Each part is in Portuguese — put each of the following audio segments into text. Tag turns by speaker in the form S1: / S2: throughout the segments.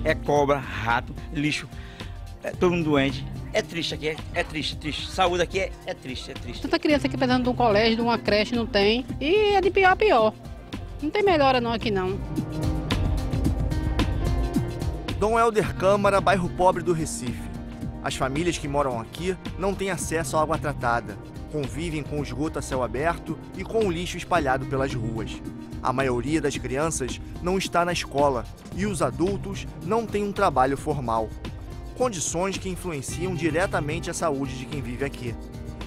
S1: é cobra, rato, lixo, todo mundo doente. É triste aqui, é triste, triste. Saúde aqui é triste, é triste.
S2: Tanta criança aqui precisando de um colégio, de uma creche, não tem. E é de pior a pior. Não tem melhora não aqui não.
S3: Dom Helder Câmara, bairro pobre do Recife. As famílias que moram aqui não têm acesso à água tratada, convivem com o esgoto a céu aberto e com o lixo espalhado pelas ruas. A maioria das crianças não está na escola e os adultos não têm um trabalho formal. Condições que influenciam diretamente a saúde de quem vive aqui.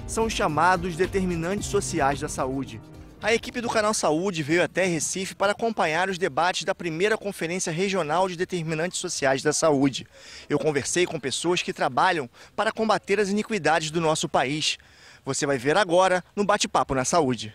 S3: São os chamados determinantes sociais da saúde. A equipe do Canal Saúde veio até Recife para acompanhar os debates da primeira Conferência Regional de Determinantes Sociais da Saúde. Eu conversei com pessoas que trabalham para combater as iniquidades do nosso país. Você vai ver agora no Bate-Papo na Saúde.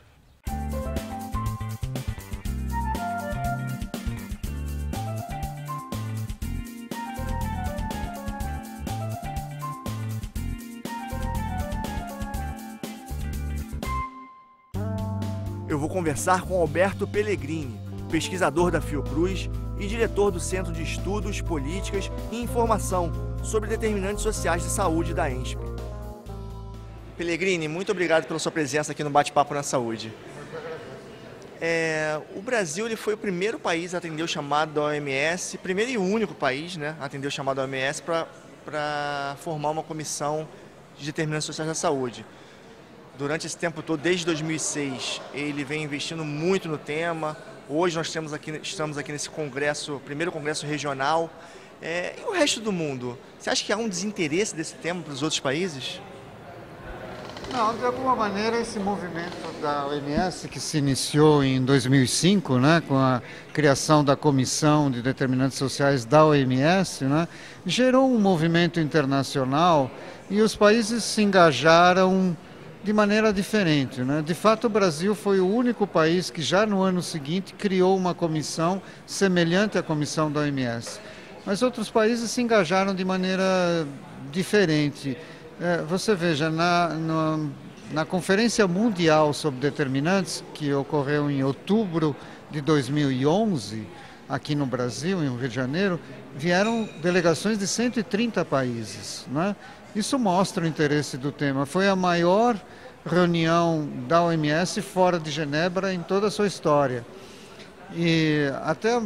S3: Eu vou conversar com Alberto Pellegrini, pesquisador da Fiocruz e diretor do Centro de Estudos, Políticas e Informação sobre Determinantes Sociais de Saúde da ENSP. Pellegrini, muito obrigado pela sua presença aqui no Bate-Papo na Saúde. O Brasil ele foi o primeiro país a atender o chamado da OMS, primeiro e único país, né, a atender o chamado da OMS para formar uma comissão de determinantes sociais da saúde. Durante esse tempo todo, desde 2006, ele vem investindo muito no tema. Hoje nós estamos aqui nesse congresso, primeiro congresso regional. E o resto do mundo? Você acha que há um desinteresse desse tema para os outros países?
S4: Não, de alguma maneira esse movimento da OMS, que se iniciou em 2005, né, com a criação da Comissão de Determinantes Sociais da OMS, né, gerou um movimento internacional e os países se engajaram de maneira diferente, né? De fato, o Brasil foi o único país que já no ano seguinte criou uma comissão semelhante à comissão da OMS. Mas outros países se engajaram de maneira diferente. Você veja, na Conferência Mundial sobre Determinantes, que ocorreu em outubro de 2011, aqui no Brasil, em Rio de Janeiro, vieram delegações de 130 países, né? Isso mostra o interesse do tema. Foi a maior reunião da OMS fora de Genebra em toda a sua história. E até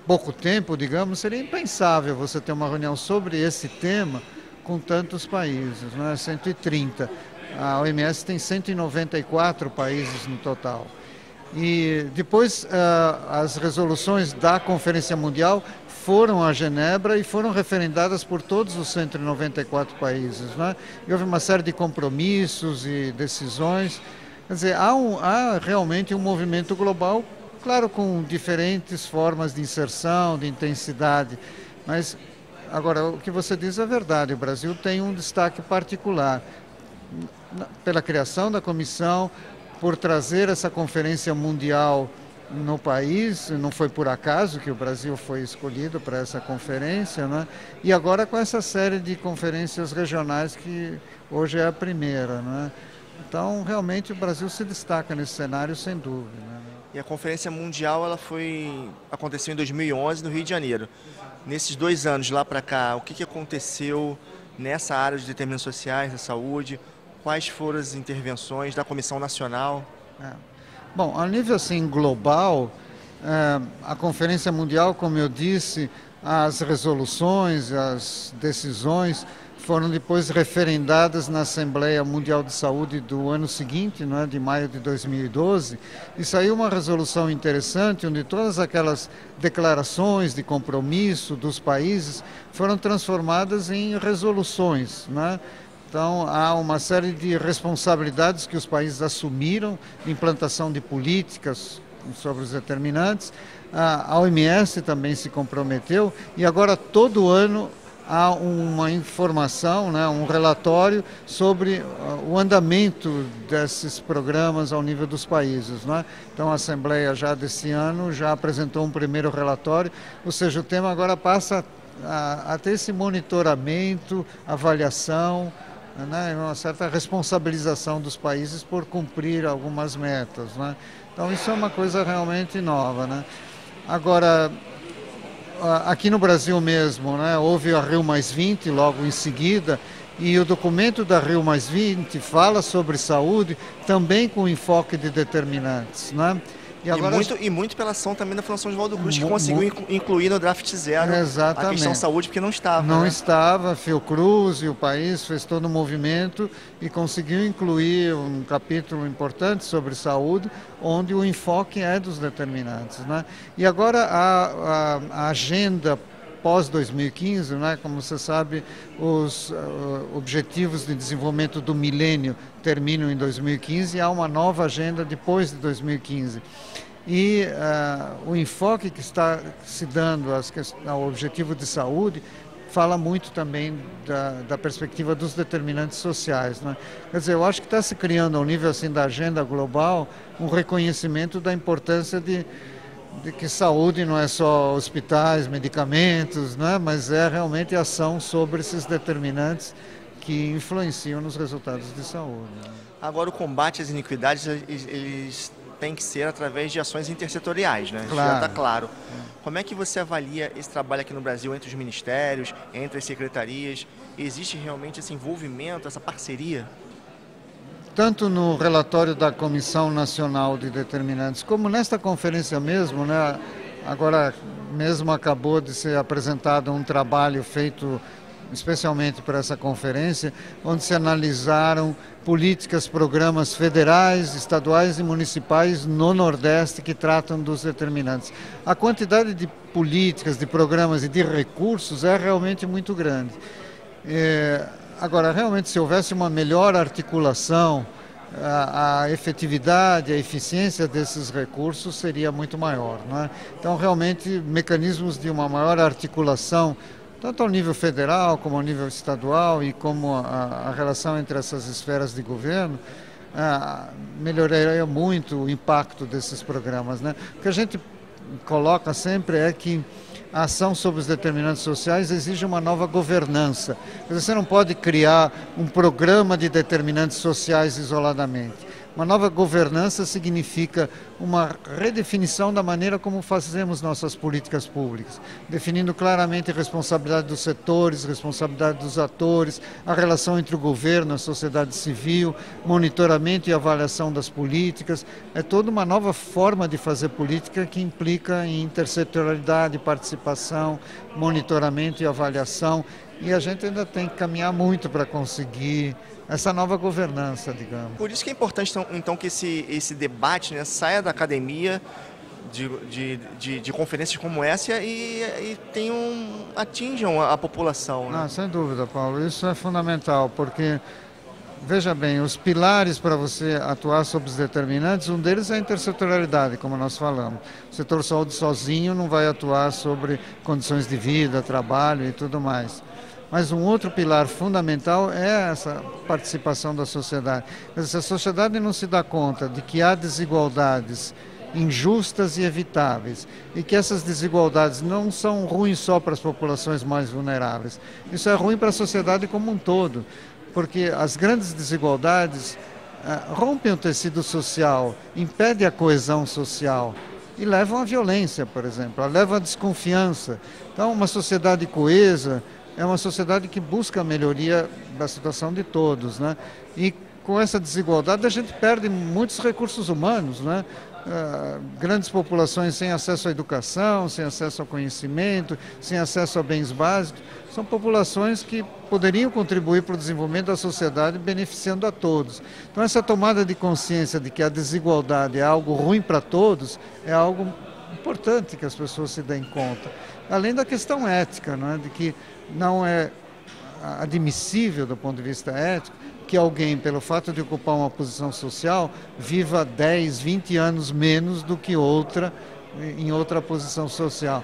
S4: pouco tempo, digamos, seria impensável você ter uma reunião sobre esse tema com tantos países, né? 130. A OMS tem 194 países no total. E depois as resoluções da Conferência Mundial foram a Genebra e foram referendadas por todos os 194 países, né? E houve uma série de compromissos e decisões. Quer dizer, há realmente um movimento global, claro, com diferentes formas de inserção, de intensidade, mas agora o que você diz é verdade, o Brasil tem um destaque particular pela criação da comissão, por trazer essa conferência mundial no país, não foi por acaso que o Brasil foi escolhido para essa conferência, né? E agora com essa série de conferências regionais que hoje é a primeira, né? Então, realmente o Brasil se destaca nesse cenário, sem dúvida, né?
S3: E a Conferência Mundial aconteceu em 2011 no Rio de Janeiro. Nesses 2 anos lá para cá, o que aconteceu nessa área de determinantes sociais, da saúde? Quais foram as intervenções da Comissão Nacional?
S4: Bom, a nível assim, global, a Conferência Mundial, como eu disse, as resoluções, as decisões foram depois referendadas na Assembleia Mundial de Saúde do ano seguinte, não é, de maio de 2012, e saiu uma resolução interessante, onde todas aquelas declarações de compromisso dos países foram transformadas em resoluções, não é? Então, há uma série de responsabilidades que os países assumiram, de implantação de políticas sobre os determinantes. A OMS também se comprometeu e agora todo ano há uma informação, né, um relatório sobre o andamento desses programas ao nível dos países, né? Então, a Assembleia já desse ano já apresentou um primeiro relatório, ou seja, o tema agora passa a ter esse monitoramento, avaliação, né, uma certa responsabilização dos países por cumprir algumas metas, né? Então isso é uma coisa realmente nova, né? Agora, aqui no Brasil mesmo, né, houve a Rio+20 logo em seguida, e o documento da Rio+20 fala sobre saúde também com enfoque de determinantes, né?
S3: E muito pela ação também da Fundação Oswaldo Cruz, que conseguiu incluir no draft zero a questão saúde, porque não estava.
S4: Não
S3: né?
S4: estava, Fiocruz e o país fez todo um movimento e conseguiu incluir um capítulo importante sobre saúde, onde o enfoque é dos determinantes, né? E agora a agenda pós-2015, né? Como você sabe, os objetivos de desenvolvimento do milênio terminam em 2015 e há uma nova agenda depois de 2015. E o enfoque que está se dando ao objetivo de saúde fala muito também da perspectiva dos determinantes sociais, né? Quer dizer, eu acho que está se criando ao nível assim da agenda global um reconhecimento da importância de que saúde não é só hospitais, medicamentos, né? Mas é realmente ação sobre esses determinantes que influenciam nos resultados de saúde.
S3: Agora, o combate às iniquidades, eles têm que ser através de ações intersetoriais, né?
S4: Claro.
S3: Já está claro. Como é que você avalia esse trabalho aqui no Brasil entre os ministérios, entre as secretarias? Existe realmente esse envolvimento, essa parceria?
S4: Tanto no relatório da Comissão Nacional de Determinantes, como nesta conferência mesmo, né? Agora mesmo acabou de ser apresentado um trabalho feito especialmente para essa conferência, onde se analisaram políticas, programas federais, estaduais e municipais no Nordeste que tratam dos determinantes. A quantidade de políticas, de programas e de recursos é realmente muito grande. Agora, realmente, se houvesse uma melhor articulação, a efetividade, a eficiência desses recursos seria muito maior, não é? Então, realmente, mecanismos de uma maior articulação, tanto ao nível federal como ao nível estadual e como a relação entre essas esferas de governo, melhoraria muito o impacto desses programas, né? O que a gente coloca sempre é que a ação sobre os determinantes sociais exige uma nova governança. Você não pode criar um programa de determinantes sociais isoladamente. Uma nova governança significa uma redefinição da maneira como fazemos nossas políticas públicas, definindo claramente a responsabilidade dos setores, responsabilidade dos atores, a relação entre o governo, a sociedade civil, monitoramento e avaliação das políticas. É toda uma nova forma de fazer política que implica em intersetorialidade, participação, monitoramento e avaliação. E a gente ainda tem que caminhar muito para conseguir essa nova governança, digamos.
S3: Por isso que é importante, então, que esse debate, né, saia da academia, de conferências como essa e atinjam a população. Né?
S4: Sem dúvida, Paulo. Isso é fundamental, porque, veja bem, os pilares para você atuar sobre os determinantes, um deles é a intersetorialidade, como nós falamos. O setor saúde sozinho não vai atuar sobre condições de vida, trabalho e tudo mais. Mas um outro pilar fundamental é essa participação da sociedade. Se a sociedade não se dá conta de que há desigualdades injustas e evitáveis e que essas desigualdades não são ruins só para as populações mais vulneráveis, isso é ruim para a sociedade como um todo, porque as grandes desigualdades rompem o tecido social, impedem a coesão social e levam à violência, por exemplo, levam à desconfiança. Então, uma sociedade coesa é uma sociedade que busca a melhoria da situação de todos, né? E com essa desigualdade a gente perde muitos recursos humanos, né? Grandes populações sem acesso à educação, sem acesso ao conhecimento, sem acesso a bens básicos, são populações que poderiam contribuir para o desenvolvimento da sociedade beneficiando a todos. Então essa tomada de consciência de que a desigualdade é algo ruim para todos é algo importante que as pessoas se deem conta. Além da questão ética, não é? De que não é admissível do ponto de vista ético que alguém, pelo fato de ocupar uma posição social, viva 10, 20 anos menos do que outra em outra posição social.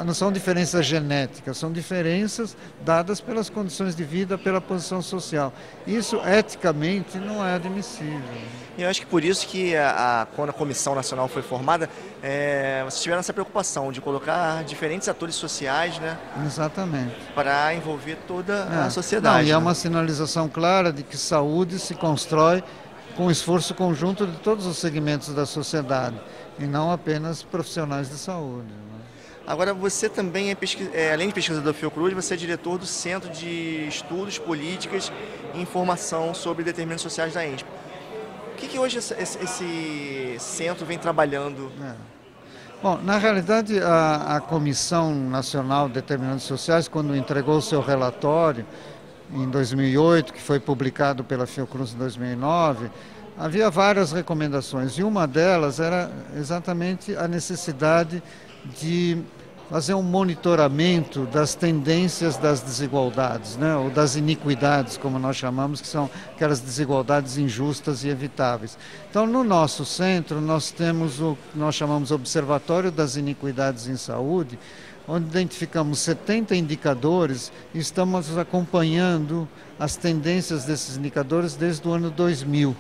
S4: Não são diferenças genéticas, são diferenças dadas pelas condições de vida, pela posição social. Isso, eticamente, não é admissível.
S3: E eu acho que por isso que, quando a Comissão Nacional foi formada, vocês tiveram essa preocupação de colocar diferentes atores sociais, né?
S4: Exatamente.
S3: Para envolver toda a sociedade.
S4: E é uma sinalização clara de que saúde se constrói com o esforço conjunto de todos os segmentos da sociedade, e não apenas profissionais de saúde. Né?
S3: Agora, você também além de pesquisador da Fiocruz, você é diretor do Centro de Estudos, Políticas e Informação sobre Determinantes Sociais da ENSP. O que hoje esse centro vem trabalhando?
S4: Bom, na realidade, a Comissão Nacional de Determinantes Sociais, quando entregou o seu relatório em 2008, que foi publicado pela Fiocruz em 2009, havia várias recomendações, e uma delas era exatamente a necessidade de fazer um monitoramento das tendências das desigualdades, né, ou das iniquidades, como nós chamamos, que são aquelas desigualdades injustas e evitáveis. Então, no nosso centro, nós temos o que nós chamamos Observatório das Iniquidades em Saúde, onde identificamos 70 indicadores e estamos acompanhando as tendências desses indicadores desde o ano 2000.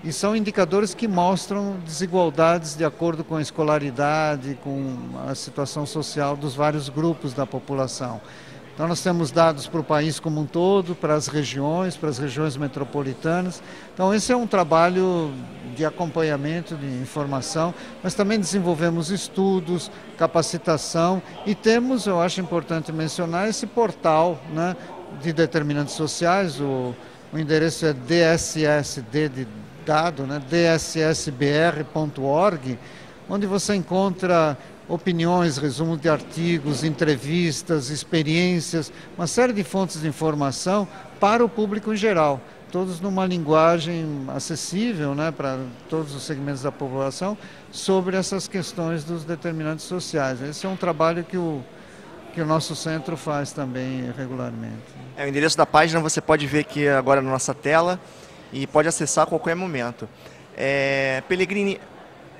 S4: E são indicadores que mostram desigualdades de acordo com a escolaridade, com a situação social dos vários grupos da população. Então nós temos dados para o país como um todo, para as regiões metropolitanas. Então esse é um trabalho de acompanhamento, de informação, mas também desenvolvemos estudos, capacitação e temos, eu acho importante mencionar, esse portal, né, de determinantes sociais, o endereço é DSSD de dado, né, dssbr.org, onde você encontra opiniões, resumo de artigos, entrevistas, experiências, uma série de fontes de informação para o público em geral, todos numa linguagem acessível, né, para todos os segmentos da população, sobre essas questões dos determinantes sociais. Esse é um trabalho que o nosso centro faz também regularmente.
S3: O endereço da página você pode ver aqui agora na nossa tela, e pode acessar a qualquer momento. Pellegrini,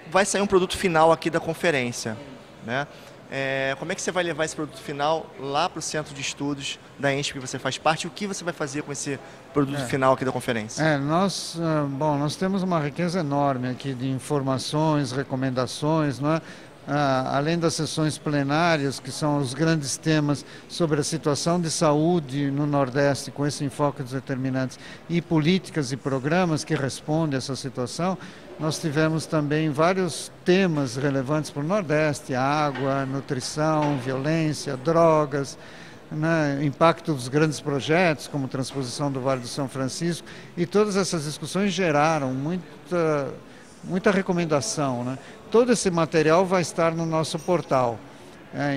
S3: vai sair um produto final aqui da conferência, né? Como é que você vai levar esse produto final lá para o Centro de Estudos da ENSP que você faz parte? E o que você vai fazer com esse produto final aqui da conferência?
S4: Nós temos uma riqueza enorme aqui de informações, recomendações, não é? Além das sessões plenárias, que são os grandes temas sobre a situação de saúde no Nordeste, com esse enfoque dos determinantes, e políticas e programas que respondem a essa situação, nós tivemos também vários temas relevantes para o Nordeste: água, nutrição, violência, drogas, né, impacto dos grandes projetos, como transposição do Vale do São Francisco, e todas essas discussões geraram muita recomendação, né? Todo esse material vai estar no nosso portal,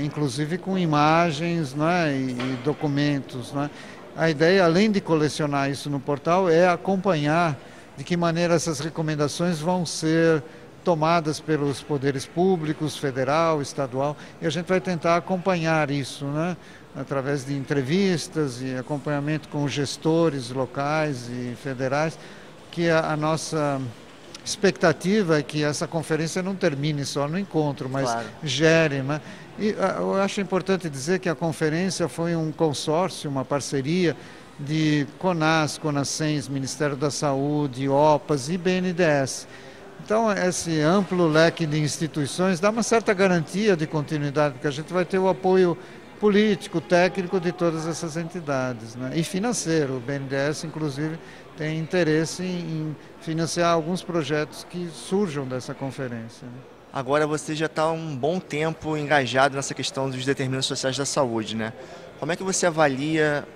S4: inclusive com imagens, né, e documentos, né? A ideia, além de colecionar isso no portal, é acompanhar de que maneira essas recomendações vão ser tomadas pelos poderes públicos, federal, estadual, e a gente vai tentar acompanhar isso, né, através de entrevistas e acompanhamento com os gestores locais e federais, que a nossa expectativa é que essa conferência não termine só no encontro, mas gere, né? E eu acho importante dizer que a conferência foi um consórcio, uma parceria de CONAS, CONASENS, Ministério da Saúde, OPAS e BNDES. Então, esse amplo leque de instituições dá uma certa garantia de continuidade, porque a gente vai ter o apoio político, técnico de todas essas entidades, né? E financeiro. O BNDES, inclusive, tem interesse em financiar alguns projetos que surjam dessa conferência, né?
S3: Agora você já está há um bom tempo engajado nessa questão dos determinantes sociais da saúde, né? Como é que você avalia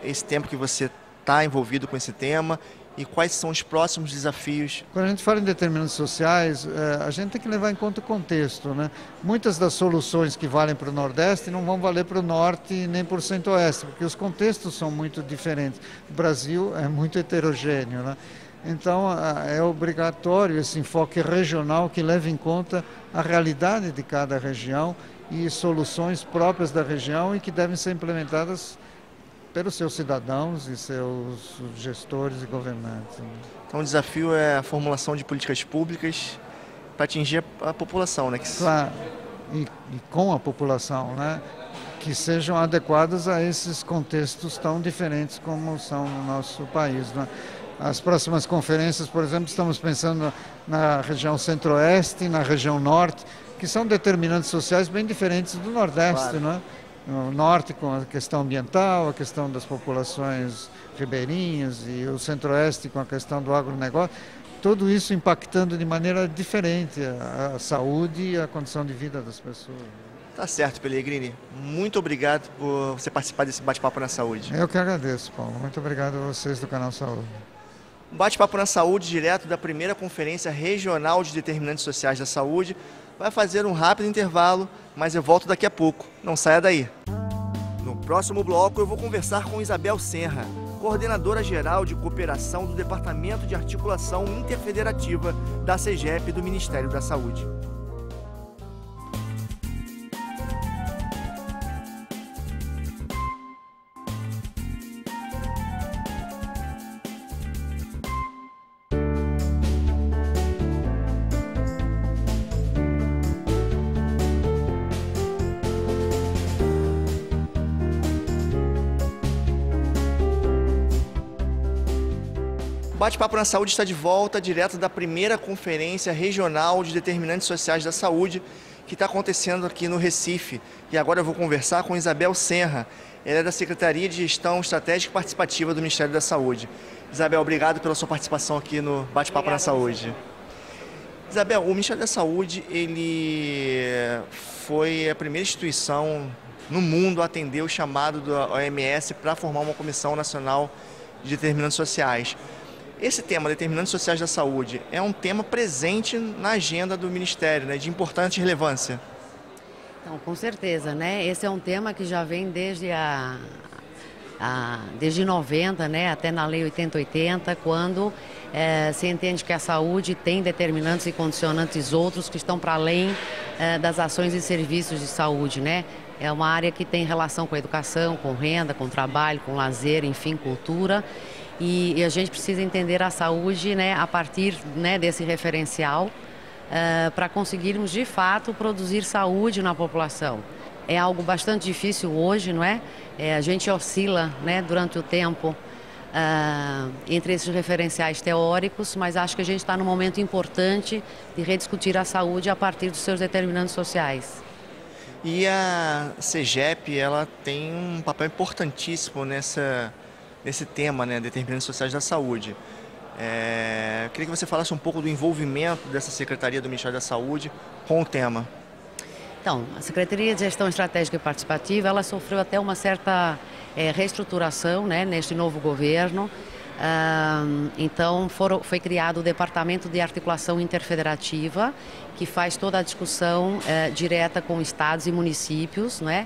S3: esse tempo que você está envolvido com esse tema e quais são os próximos desafios?
S4: Quando a gente fala em determinantes sociais, a gente tem que levar em conta o contexto, né? Muitas das soluções que valem para o Nordeste não vão valer para o Norte nem para o Centro-Oeste, porque os contextos são muito diferentes. O Brasil é muito heterogêneo, né? Então, é obrigatório esse enfoque regional que leve em conta a realidade de cada região e soluções próprias da região e que devem ser implementadas pelos seus cidadãos e seus gestores e governantes.
S3: Então o desafio é a formulação de políticas públicas para atingir a população, né?
S4: Claro, e com a população, né? Que sejam adequadas a esses contextos tão diferentes como são no nosso país, né? As próximas conferências, por exemplo, estamos pensando na região centro-oeste e na região norte, que são determinantes sociais bem diferentes do Nordeste, né? No norte com a questão ambiental, a questão das populações ribeirinhas, e o centro-oeste com a questão do agronegócio, tudo isso impactando de maneira diferente a saúde e a condição de vida das pessoas.
S3: Tá certo, Pellegrini. Muito obrigado por você participar desse Bate-Papo na Saúde.
S4: Eu que agradeço, Paulo. Muito obrigado a vocês do Canal Saúde.
S3: O Bate-Papo na Saúde, direto da primeira Conferência Regional de Determinantes Sociais da Saúde, vai fazer um rápido intervalo, mas eu volto daqui a pouco. Não saia daí. No próximo bloco eu vou conversar com Isabel Senra, coordenadora geral de cooperação do Departamento de Articulação Interfederativa da CEGEP do Ministério da Saúde. O Bate-Papo na Saúde está de volta, direto da primeira Conferência Regional de Determinantes Sociais da Saúde, que está acontecendo aqui no Recife. E agora eu vou conversar com Isabel Senra. Ela é da Secretaria de Gestão Estratégica e Participativa do Ministério da Saúde. Isabel, obrigado pela sua participação aqui no Bate-Papo na Saúde. Isabel, o Ministério da Saúde, ele foi a primeira instituição no mundo a atender o chamado da OMS para formar uma Comissão Nacional de Determinantes Sociais. Esse tema, determinantes sociais da saúde, é um tema presente na agenda do Ministério, né, de importante relevância.
S5: Então, com certeza, né? Esse é um tema que já vem desde desde 90, né, até na Lei 8080, quando se entende que a saúde tem determinantes e condicionantes outros que estão para além das ações e serviços de saúde, né? É uma área que tem relação com a educação, com renda, com trabalho, com lazer, enfim, cultura. E a gente precisa entender a saúde, né, a partir, né, desse referencial para conseguirmos, de fato, produzir saúde na população. É algo bastante difícil hoje, não é? A gente oscila, né, durante o tempo entre esses referenciais teóricos, mas acho que a gente está num momento importante de rediscutir a saúde a partir dos seus determinantes sociais.
S3: E a CEGEP, ela tem um papel importantíssimo nesse tema, né, determinantes sociais da saúde. Queria que você falasse um pouco do envolvimento dessa Secretaria do Ministério da Saúde com o tema.
S5: Então, a Secretaria de Gestão Estratégica e Participativa, ela sofreu até uma certa reestruturação, né, neste novo governo. Então, foi criado o Departamento de Articulação Interfederativa, que faz toda a discussão direta com estados e municípios, né?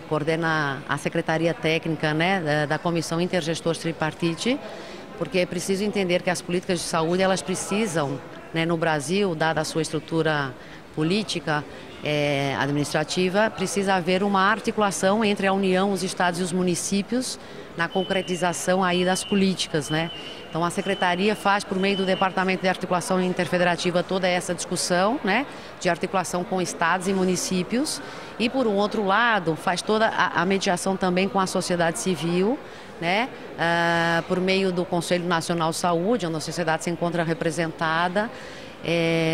S5: Coordena a Secretaria Técnica, né, da Comissão Intergestores Tripartite, porque é preciso entender que as políticas de saúde, elas precisam, né, no Brasil, dada a sua estrutura política, administrativa, precisa haver uma articulação entre a União, os estados e os municípios na concretização aí das políticas, né? Então a Secretaria faz, por meio do Departamento de Articulação Interfederativa, toda essa discussão, né, de articulação com estados e municípios, e por um outro lado faz toda a mediação também com a sociedade civil, né, por meio do Conselho Nacional de Saúde, onde a sociedade se encontra representada,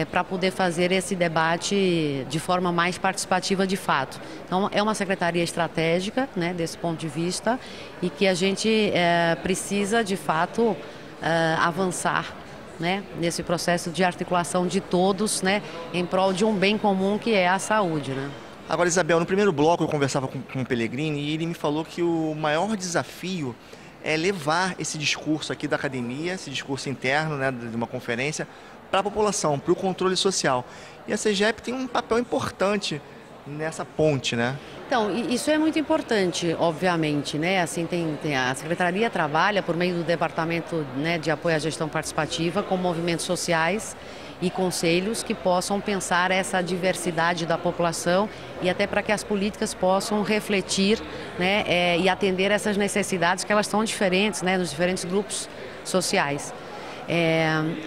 S5: para poder fazer esse debate de forma mais participativa de fato. Então é uma secretaria estratégica, né, desse ponto de vista, e que a gente precisa de fato avançar, né, nesse processo de articulação de todos, né, em prol de um bem comum que é a saúde, né?
S3: Agora, Isabel, no primeiro bloco eu conversava com o Pellegrini e ele me falou que o maior desafio é levar esse discurso aqui da academia, esse discurso interno, né, de uma conferência, para a população, para o controle social. E a CEGEP tem um papel importante nessa ponte, né?
S5: Então, isso é muito importante, obviamente, né? Assim, a Secretaria trabalha por meio do Departamento, né, de Apoio à Gestão Participativa com movimentos sociais e conselhos que possam pensar essa diversidade da população e até para que as políticas possam refletir, né, e atender essas necessidades que elas são diferentes, né, nos diferentes grupos sociais.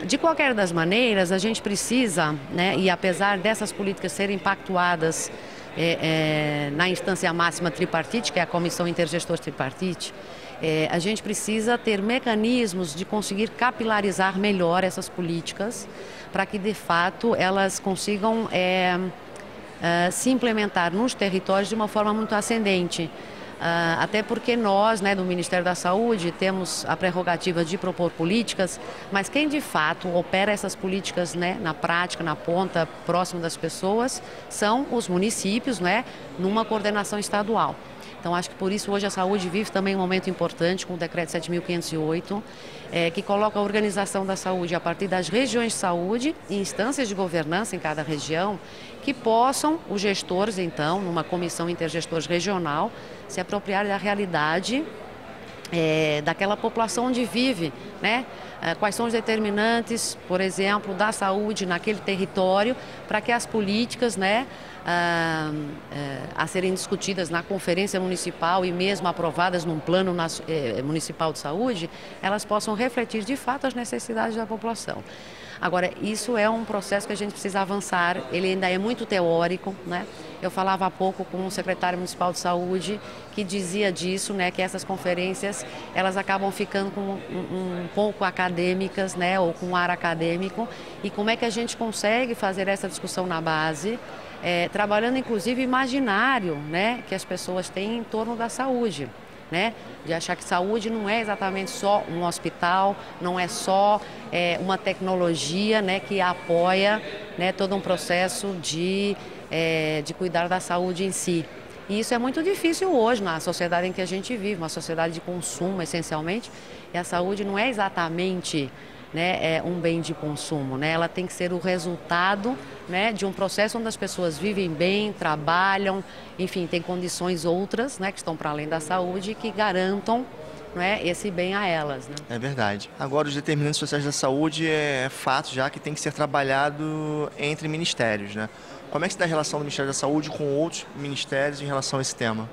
S5: De qualquer das maneiras, a gente precisa, né, e apesar dessas políticas serem pactuadas na instância máxima tripartite, que é a Comissão Intergestores Tripartite, a gente precisa ter mecanismos de conseguir capilarizar melhor essas políticas para que, de fato, elas consigam se implementar nos territórios de uma forma muito ascendente. Até porque nós, né, do Ministério da Saúde, temos a prerrogativa de propor políticas, mas quem de fato opera essas políticas, né, na prática, na ponta, próximo das pessoas, são os municípios, né, numa coordenação estadual. Então, acho que por isso hoje a saúde vive também um momento importante com o decreto 7.508, que coloca a organização da saúde a partir das regiões de saúde e instâncias de governança em cada região, que possam, os gestores, então, numa comissão intergestores regional, se apropriar da realidade daquela população onde vive, né? Quais são os determinantes, por exemplo, da saúde naquele território, para que as políticas, né, a serem discutidas na conferência municipal e mesmo aprovadas num plano municipal de saúde, elas possam refletir de fato as necessidades da população. Agora, isso é um processo que a gente precisa avançar, ele ainda é muito teórico, né? Eu falava há pouco com o secretário municipal de saúde que dizia disso, né, que essas conferências, elas acabam ficando um pouco acadêmicas, né, ou com ar acadêmico, e como é que a gente consegue fazer essa discussão na base, trabalhando inclusive o imaginário, né, que as pessoas têm em torno da saúde. Né? De achar que saúde não é exatamente só um hospital, não é só uma tecnologia, né, que apoia, né, todo um processo de cuidar da saúde em si. E isso é muito difícil hoje na sociedade em que a gente vive, uma sociedade de consumo essencialmente, e a saúde não é exatamente, né, um bem de consumo, né? Ela tem que ser o resultado, né, de um processo onde as pessoas vivem bem, trabalham, enfim, tem condições outras, né, que estão para além da saúde, que garantam, né, esse bem a elas. Né?
S3: É verdade. Agora, os determinantes sociais da saúde é fato já que tem que ser trabalhado entre ministérios, né? Como é que se dá a relação do Ministério da Saúde com outros ministérios em relação a esse tema?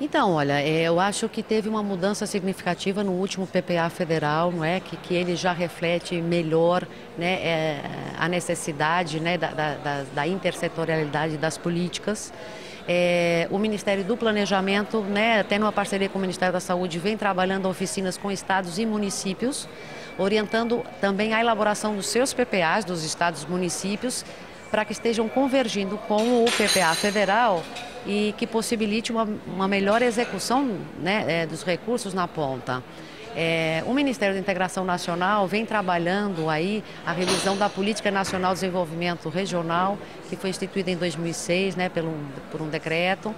S5: Então, olha, eu acho que teve uma mudança significativa no último PPA federal, não é? Que ele já reflete melhor, né, a necessidade, né, da intersetorialidade das políticas. O Ministério do Planejamento, né, até numa parceria com o Ministério da Saúde, vem trabalhando oficinas com estados e municípios, orientando também a elaboração dos seus PPAs, dos estados e municípios, para que estejam convergindo com o PPA federal e que possibilite uma melhor execução, né, dos recursos na ponta. O Ministério da Integração Nacional vem trabalhando aí a revisão da Política Nacional de Desenvolvimento Regional, que foi instituída em 2006, né, por um decreto,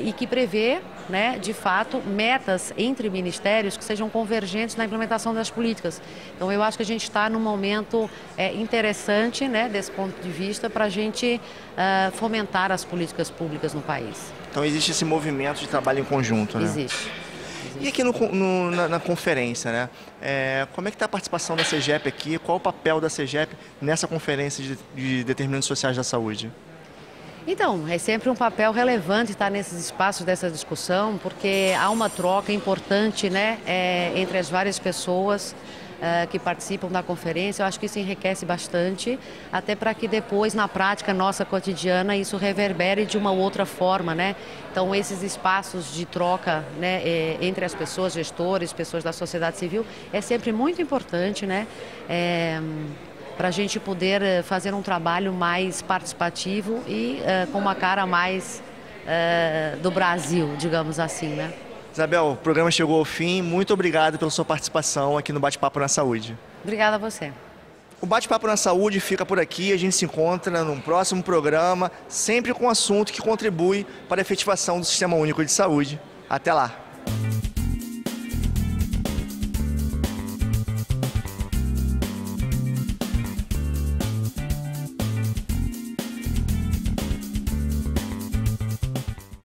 S5: e que prevê, né, de fato, metas entre ministérios que sejam convergentes na implementação das políticas. Então, eu acho que a gente está num momento interessante, né, desse ponto de vista, para a gente fomentar as políticas públicas no país.
S3: Então, existe esse movimento de trabalho em conjunto, né?
S5: Existe.
S3: E aqui na conferência, né? Como é que está a participação da CEGEP aqui? Qual o papel da CEGEP nessa conferência de determinantes sociais da saúde?
S5: Então, é sempre um papel relevante estar nesses espaços dessa discussão, porque há uma troca importante, né, entre as várias pessoas que participam da conferência. Eu acho que isso enriquece bastante, até para que depois, na prática nossa cotidiana, isso reverbere de uma outra forma, né? Então, esses espaços de troca, né, entre as pessoas, gestores, pessoas da sociedade civil, é sempre muito importante, né? Para a gente poder fazer um trabalho mais participativo e com uma cara mais do Brasil, digamos assim, né?
S3: Isabel, o programa chegou ao fim. Muito obrigado pela sua participação aqui no Bate-Papo na Saúde.
S5: Obrigada a você.
S3: O Bate-Papo na Saúde fica por aqui. A gente se encontra num próximo programa, sempre com um assunto que contribui para a efetivação do Sistema Único de Saúde. Até lá!